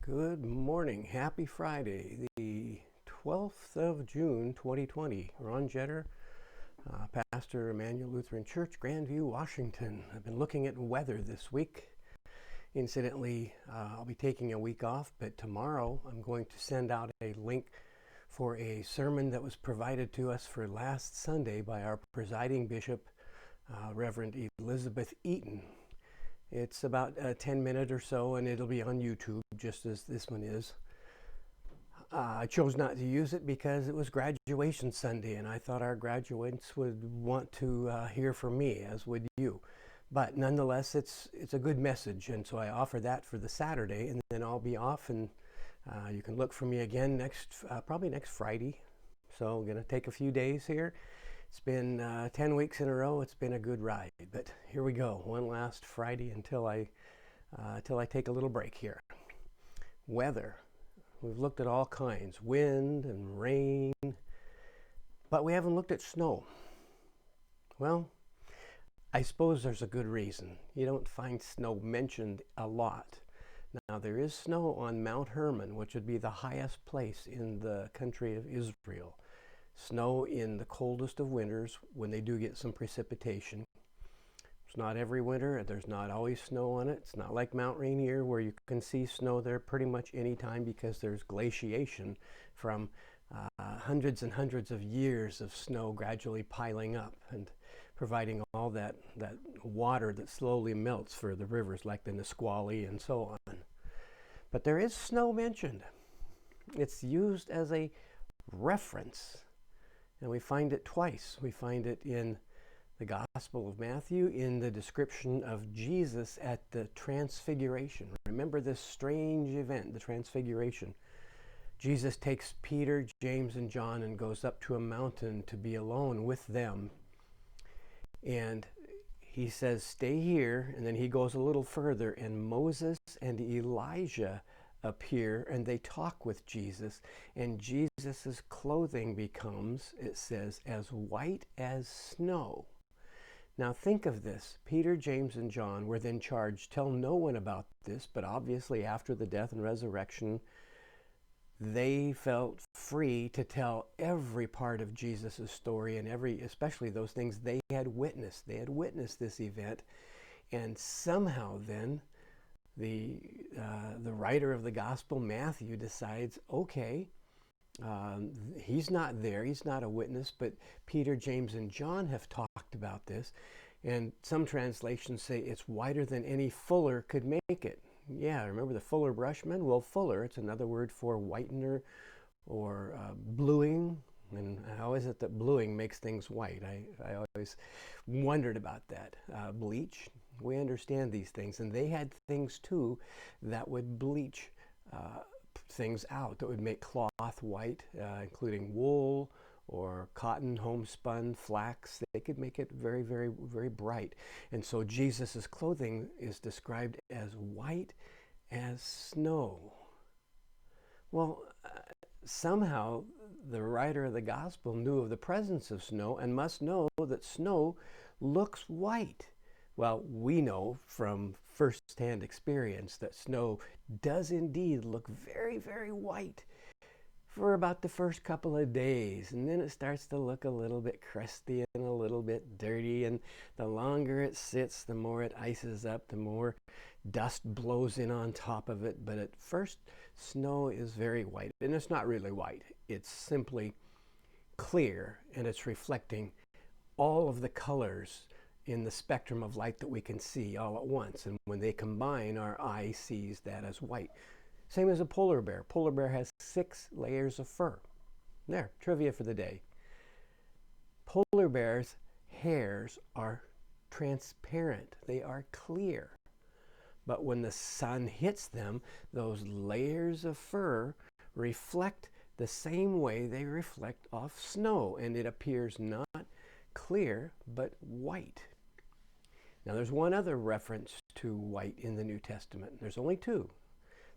Good morning. Happy Friday, the 12th of June, 2020. Ron Jetter, pastor, Immanuel Lutheran Church, Grandview, Washington. I've been looking at weather this week. Incidentally, I'll be taking a week off, but tomorrow I'm going to send out a link for a sermon that was provided to us for last Sunday by our Presiding Bishop, Reverend Elizabeth Eaton. It's about 10 minutes or so, and it'll be on YouTube, just as this one is. I chose not to use it because it was graduation Sunday, and I thought our graduates would want to hear from me, as would you. But nonetheless, it's a good message, and so I offer that for the Saturday, and then I'll be off, and you can look for me again probably next Friday. So I'm going to take a few days here. It's been 10 weeks in a row. It's been a good ride, but here we go. One last Friday until I take a little break here. Weather. We've looked at all kinds, wind and rain, but we haven't looked at snow. Well, I suppose there's a good reason. You don't find snow mentioned a lot. Now, there is snow on Mount Hermon, which would be the highest place in the country of Israel. Snow in the coldest of winters when they do get some precipitation. It's not every winter. There's not always snow on it. It's not like Mount Rainier where you can see snow there pretty much any time because there's glaciation from hundreds and hundreds of years of snow gradually piling up and providing all that water that slowly melts for the rivers like the Nisqually and so on. But there is snow mentioned. It's used as a reference. And we find it twice. We find it in the Gospel of Matthew in the description of Jesus at the Transfiguration. Remember this strange event, the Transfiguration. Jesus takes Peter, James, and John and goes up to a mountain to be alone with them. And he says, stay here. And then he goes a little further, and Moses and Elijah appear, and they talk with Jesus, and Jesus's clothing becomes, it says, as white as snow. Now think of this. Peter, James, and John were then charged, tell no one about this, but obviously after the death and resurrection, they felt free to tell every part of Jesus's story and especially those things they had witnessed. They had witnessed this event, and somehow then the writer of the gospel, Matthew, decides, okay, he's not there, he's not a witness, but Peter, James, and John have talked about this, and some translations say it's whiter than any fuller could make it. Yeah, remember the Fuller Brushman? Well, fuller, it's another word for whitener or bluing. And how is it that bluing makes things white? I always wondered about that. Bleach. We understand these things, and they had things too that would bleach things out, that would make cloth white, including wool or cotton, homespun, flax. They could make it very, very, very bright. And so Jesus's clothing is described as white as snow. Well, somehow the writer of the gospel knew of the presence of snow and must know that snow looks white. Well, we know from first-hand experience that snow does indeed look very, very white for about the first couple of days, and then it starts to look a little bit crusty and a little bit dirty, and the longer it sits, the more it ices up, the more dust blows in on top of it. But at first, snow is very white, and it's not really white. It's simply clear, and it's reflecting all of the colors in the spectrum of light that we can see all at once. And when they combine, our eye sees that as white. Same as a polar bear. Polar bear has 6 layers of fur. There, trivia for the day. Polar bears' hairs are transparent. They are clear. But when the sun hits them, those layers of fur reflect the same way they reflect off snow, and it appears not clear, but white. Now, there's one other reference to white in the New Testament. There's only 2.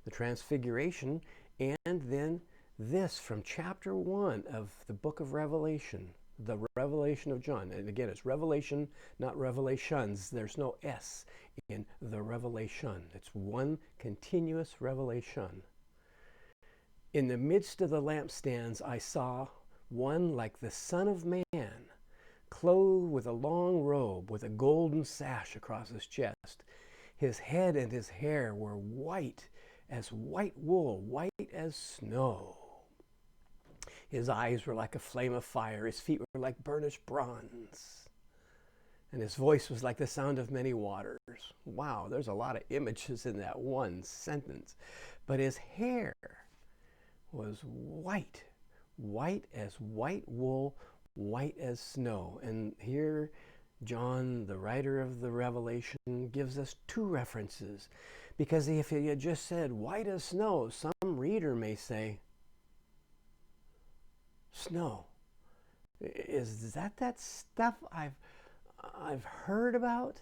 The Transfiguration, and then this from chapter 1 of the book of Revelation, the Revelation of John. And again, it's Revelation, not Revelations. There's no S in the Revelation. It's one continuous revelation. In the midst of the lampstands I saw one like the Son of Man, clothed with a long robe, with a golden sash across his chest. His head and his hair were white as white wool, white as snow. His eyes were like a flame of fire. His feet were like burnished bronze. And his voice was like the sound of many waters. Wow, there's a lot of images in that one sentence. But his hair was white, white as white wool, white as snow. And here John, the writer of the Revelation, gives us two references. Because if he had just said white as snow, some reader may say, snow. Is that stuff I've heard about?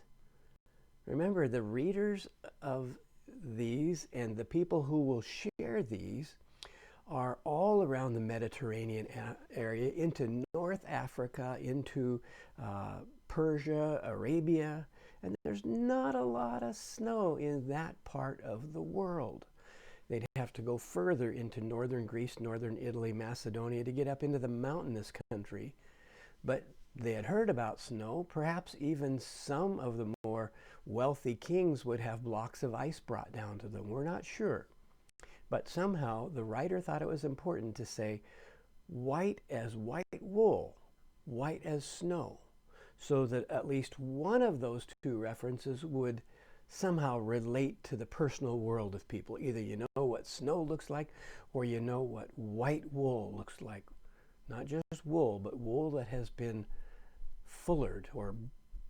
Remember, the readers of these and the people who will share these are all around the Mediterranean area, into North Africa, into Persia, Arabia, and there's not a lot of snow in that part of the world. They'd have to go further into northern Greece, northern Italy, Macedonia to get up into the mountainous country. But they had heard about snow. Perhaps even some of the more wealthy kings would have blocks of ice brought down to them. We're not sure. But somehow the writer thought it was important to say white as white wool, white as snow, so that at least one of those two references would somehow relate to the personal world of people. Either you know what snow looks like, or you know what white wool looks like. Not just wool, but wool that has been fullered or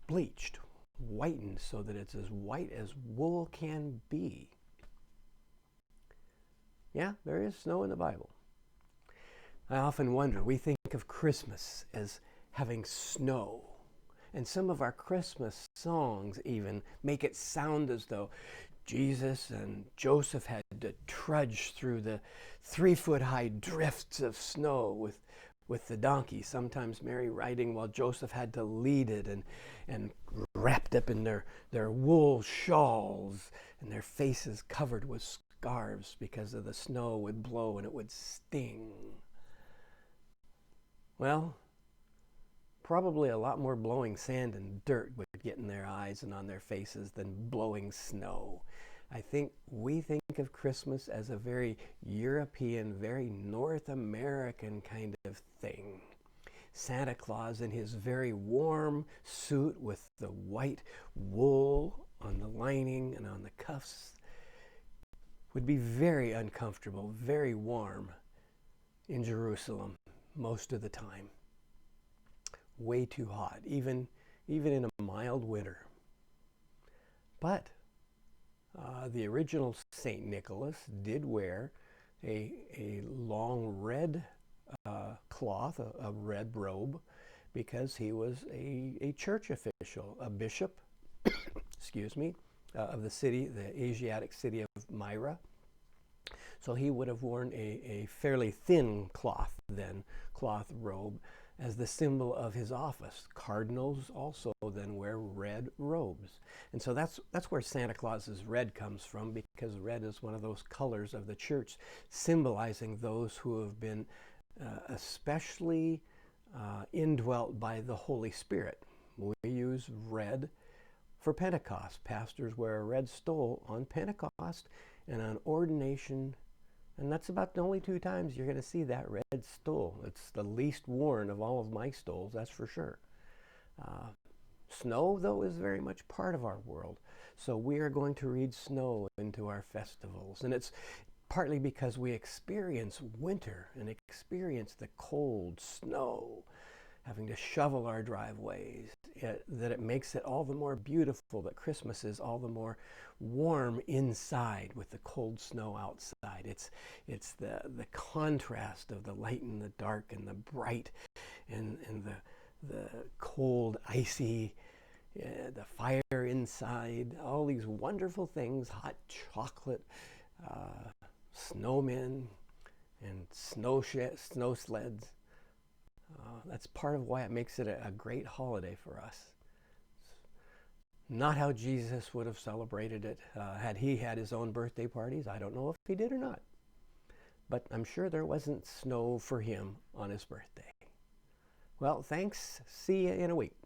bleached, whitened, so that it's as white as wool can be. Yeah, there is snow in the Bible. I often wonder, we think of Christmas as having snow. And some of our Christmas songs even make it sound as though Jesus and Joseph had to trudge through the 3-foot-high drifts of snow with the donkey, sometimes Mary riding while Joseph had to lead it, and wrapped up in their wool shawls and their faces covered with scarves because of the snow would blow and it would sting. Well, probably a lot more blowing sand and dirt would get in their eyes and on their faces than blowing snow. I think we think of Christmas as a very European, very North American kind of thing. Santa Claus in his very warm suit with the white wool on the lining and on the cuffs would be very uncomfortable, very warm in Jerusalem most of the time. Way too hot, even in a mild winter. But the original St. Nicholas did wear a long red cloth, a red robe, because he was a church official, a bishop, excuse me, of the city, the Asiatic city of Myra. So he would have worn a fairly thin cloth robe, as the symbol of his office. Cardinals also then wear red robes. And so that's where Santa Claus's red comes from, because red is one of those colors of the church, symbolizing those who have been especially indwelt by the Holy Spirit. We use red for Pentecost. Pastors wear a red stole on Pentecost and on ordination. And that's about the only 2 times you're going to see that red stole. It's the least worn of all of my stoles, that's for sure. Snow, though, is very much part of our world. So we are going to read snow into our festivals. And it's partly because we experience winter and experience the cold snow, having to shovel our driveways, that it makes it all the more beautiful, that Christmas is all the more warm inside with the cold snow outside. It's the contrast of the light and the dark and the bright and the cold, icy, the fire inside, all these wonderful things, hot chocolate, snowmen, and snow sleds. That's part of why it makes it a great holiday for us. Not how Jesus would have celebrated it had he had his own birthday parties. I don't know if he did or not. but I'm sure there wasn't snow for him on his birthday. Well, thanks. See you in a week.